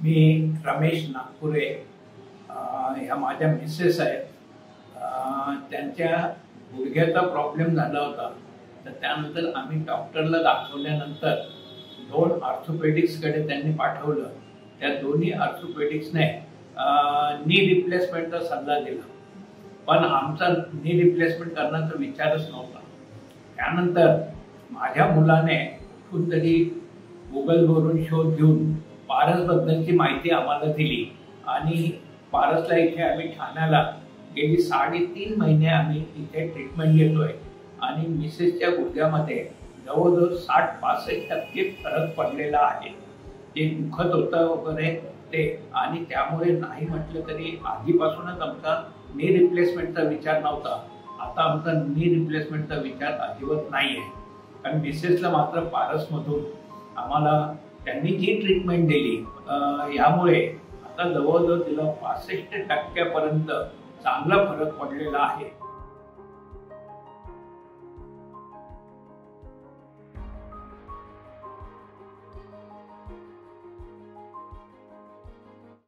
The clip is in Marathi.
मी रमेश नागपुरे, ह्या माझ्या मिसेस आहेत. त्यांच्या गुडघ्याचा प्रॉब्लेम झाला होता, तर त्यानंतर आम्ही डॉक्टरला दाखवल्यानंतर 2 ऑर्थोपेडिक्सकडे त्यांनी पाठवलं. त्या दोन्ही ऑर्थोपेडिक्सने नी रिप्लेसमेंटचा सल्ला दिला, पण आमचा नी रिप्लेसमेंट करण्याचा विचारच नव्हता. त्यानंतर माझ्या मुलाने कुठूनतरी गुगलवरून शोध घेऊन पारसबद्दलची माहिती आम्हाला दिली आणि पारसला इथे आम्ही ठाण्याला गेली 3.5 महिने आम्ही इथे ट्रीटमेंट घेतोय आणि मिसेसच्या गुडघ्यामध्ये जवळजवळ 60-65% फरक पडलेला आहे. ते दुखत होतं वगैरे ते, आणि त्यामुळे नाही म्हटलं तरी आधीपासूनच आमचा नी रिप्लेसमेंटचा विचार नव्हता. आता आमचा नी रिप्लेसमेंटचा विचार अजिबात नाही आहे. कारण मिसेसला मात्र पारसमधून आम्हाला त्यांनी जी ट्रीटमेंट दिली, यामुळे आता जवळजवळ तिला 65% पर्यंत चांगला फरक पडलेला आहे.